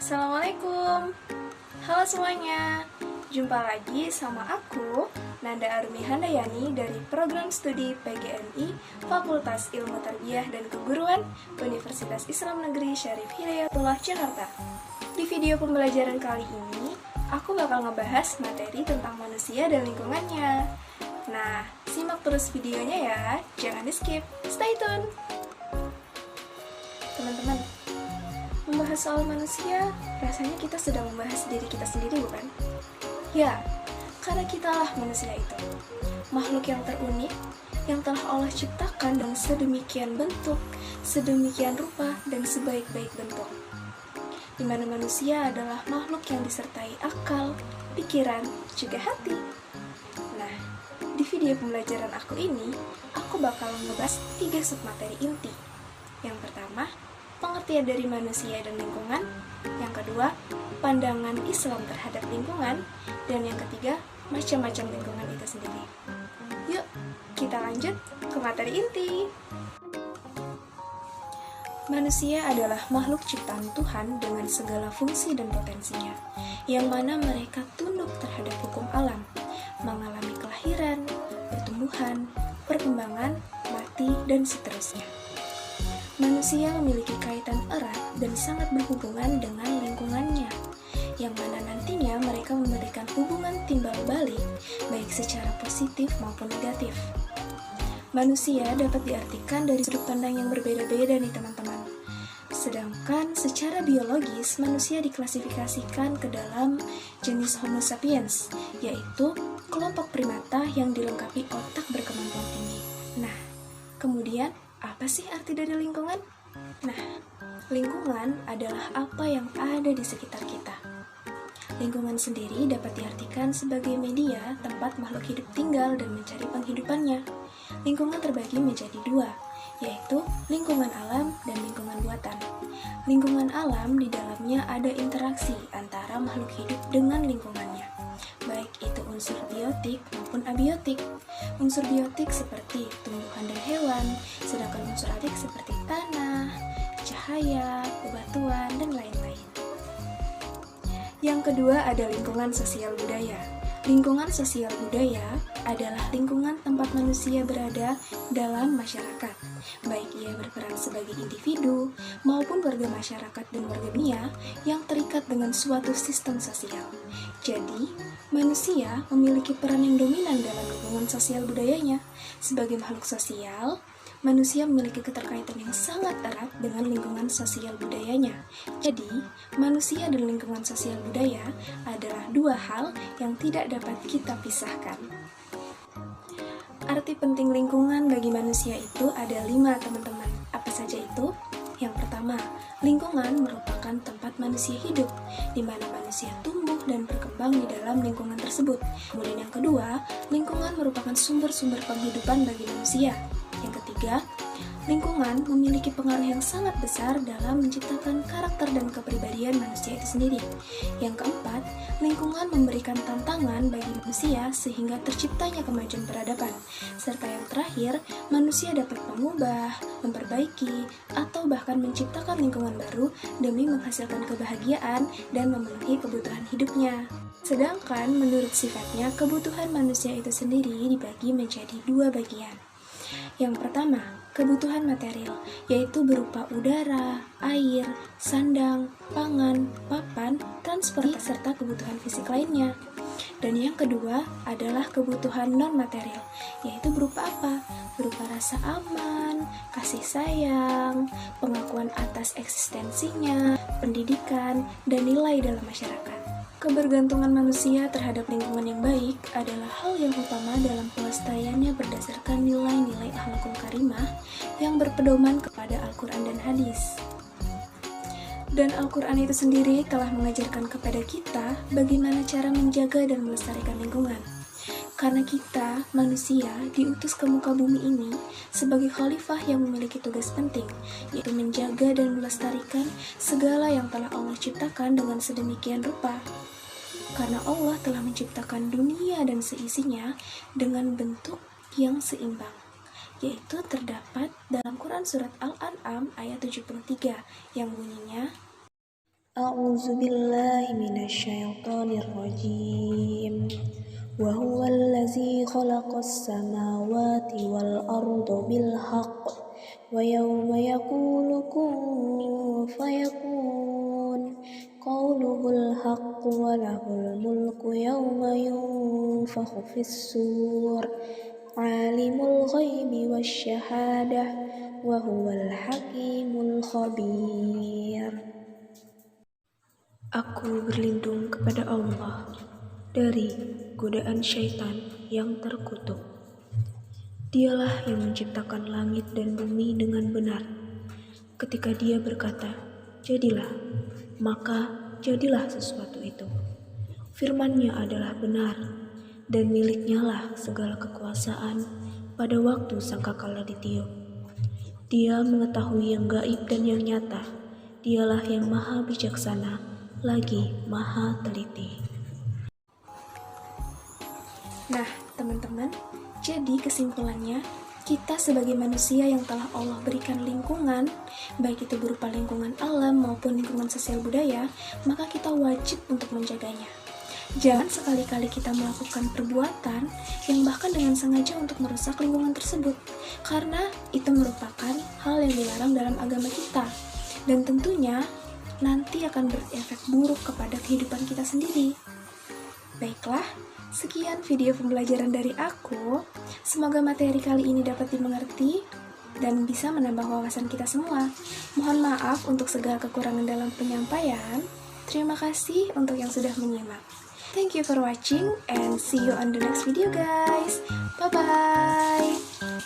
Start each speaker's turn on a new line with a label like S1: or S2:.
S1: Assalamualaikum. Halo semuanya. Jumpa lagi sama aku, Nanda Arumi Handayani dari Program Studi PGMI Fakultas Ilmu Tarbiyah dan Keguruan Universitas Islam Negeri Syarif Hidayatullah Jakarta. Di video pembelajaran kali ini, aku bakal ngebahas materi tentang manusia dan lingkungannya. Nah, simak terus videonya ya, jangan di-skip. Stay tune. Teman-teman, membahas soal manusia, rasanya kita sedang membahas diri kita sendiri, bukan? Ya, karena kitalah manusia itu. Makhluk yang terunik, yang telah Allah ciptakan dengan sedemikian bentuk, sedemikian rupa, dan sebaik-baik bentuk. Di mana manusia adalah makhluk yang disertai akal, pikiran, juga hati. Nah, di video pembelajaran aku ini, aku bakal ngebahas 3 submateri inti. Yang pertama, pengertian dari manusia dan lingkungan. Yang kedua, pandangan Islam terhadap lingkungan. Dan yang ketiga, macam-macam lingkungan itu sendiri. Yuk, kita lanjut ke materi inti. Manusia adalah makhluk ciptaan Tuhan dengan segala fungsi dan potensinya, yang mana mereka tunduk terhadap hukum alam, mengalami kelahiran, pertumbuhan, perkembangan, mati, dan seterusnya. Manusia memiliki kaitan erat dan sangat berhubungan dengan lingkungannya, yang mana nantinya mereka memberikan hubungan timbal balik, baik secara positif maupun negatif. Manusia dapat diartikan dari sudut pandang yang berbeda-beda nih teman-teman. Sedangkan secara biologis, manusia diklasifikasikan ke dalam jenis Homo sapiens, yaitu kelompok primata yang dilengkapi otak berkemampuan tinggi. Nah, kemudian apa sih arti dari lingkungan? Nah, lingkungan adalah apa yang ada di sekitar kita. Lingkungan sendiri dapat diartikan sebagai media tempat makhluk hidup tinggal dan mencari penghidupannya. Lingkungan terbagi menjadi 2, yaitu lingkungan alam dan lingkungan buatan. Lingkungan alam di dalamnya ada interaksi antara makhluk hidup dengan lingkungannya, baik itu unsur biotik maupun abiotik. Unsur biotik seperti tumbuhan dan hewan, sedangkan unsur abiotik seperti tanah, cahaya, bebatuan, dan lain-lain. Yang kedua ada lingkungan sosial budaya. Lingkungan sosial budaya adalah lingkungan tempat manusia berada dalam masyarakat, baik ia berperan sebagai individu maupun warga masyarakat dan warga dunia yang terikat dengan suatu sistem sosial. Jadi, manusia memiliki peran yang dominan dalam lingkungan sosial budayanya. Sebagai makhluk sosial, manusia memiliki keterkaitan yang sangat erat dengan lingkungan sosial budayanya. Jadi, manusia dan lingkungan sosial budaya adalah 2 hal yang tidak dapat kita pisahkan. Arti penting lingkungan bagi manusia itu ada 5, teman-teman. Apa saja itu? Yang pertama, lingkungan merupakan tempat manusia hidup, di mana manusia tumbuh dan berkembang di dalam lingkungan tersebut. Kemudian yang kedua, lingkungan merupakan sumber-sumber penghidupan bagi manusia. Yang ketiga, lingkungan memiliki pengaruh yang sangat besar dalam menciptakan karakter dan kepribadian manusia itu sendiri. Yang keempat, lingkungan memberikan tantangan bagi manusia sehingga terciptanya kemajuan peradaban. Serta yang terakhir, manusia dapat mengubah, memperbaiki, atau bahkan menciptakan lingkungan baru demi menghasilkan kebahagiaan dan memenuhi kebutuhan hidupnya. Sedangkan menurut sifatnya, kebutuhan manusia itu sendiri dibagi menjadi 2 bagian. Yang pertama, kebutuhan material, yaitu berupa udara, air, sandang, pangan, papan, transportasi, serta kebutuhan fisik lainnya. Dan yang kedua adalah kebutuhan non-material, yaitu berupa apa? Berupa rasa aman, kasih sayang, pengakuan atas eksistensinya, pendidikan, dan nilai dalam masyarakat. Kebergantungan manusia terhadap lingkungan yang baik adalah hal yang utama dalam pelestariannya berdasarkan nilai-nilai akhlakul karimah yang berpedoman kepada Al-Quran dan hadis. Dan Al-Quran itu sendiri telah mengajarkan kepada kita bagaimana cara menjaga dan melestarikan lingkungan. Karena kita, manusia, diutus ke muka bumi ini sebagai khalifah yang memiliki tugas penting, yaitu menjaga dan melestarikan segala yang telah Allah ciptakan dengan sedemikian rupa. Karena Allah telah menciptakan dunia dan seisinya dengan bentuk yang seimbang, yaitu terdapat dalam Quran Surat Al-An'am ayat 73 yang bunyinya, A'udzu billahi minasyaitonir rajim. Wa huwallazi khalaqas samawati wal arda bil haqq wa yawma yaqulu kun fayakun qawluhul haqq wa lahul mulku yawma yunfakhu fis sur alimul ghaibi wasyahadah wa huwal hakimul khabir. Aku berlindung kepada Allah dari godaan syaitan yang terkutuk. Dialah yang menciptakan langit dan bumi dengan benar. Ketika Dia berkata, "Jadilah," maka jadilah sesuatu itu. Firman-Nya adalah benar, dan milik-Nya lah segala kekuasaan pada waktu sangkakala ditiup. Dia mengetahui yang gaib dan yang nyata. Dialah yang maha bijaksana, lagi maha teliti. Nah, teman-teman, jadi kesimpulannya, kita sebagai manusia yang telah Allah berikan lingkungan, baik itu berupa lingkungan alam maupun lingkungan sosial budaya, maka kita wajib untuk menjaganya. Jangan sekali-kali kita melakukan perbuatan yang bahkan dengan sengaja untuk merusak lingkungan tersebut, karena itu merupakan hal yang dilarang dalam agama kita, dan tentunya nanti akan berefek buruk kepada kehidupan kita sendiri. Baiklah, sekian video pembelajaran dari aku. Semoga materi kali ini dapat dimengerti dan bisa menambah wawasan kita semua. Mohon maaf untuk segala kekurangan dalam penyampaian. Terima kasih untuk yang sudah menyimak. Thank you for watching and see you on the next video guys. Bye-bye.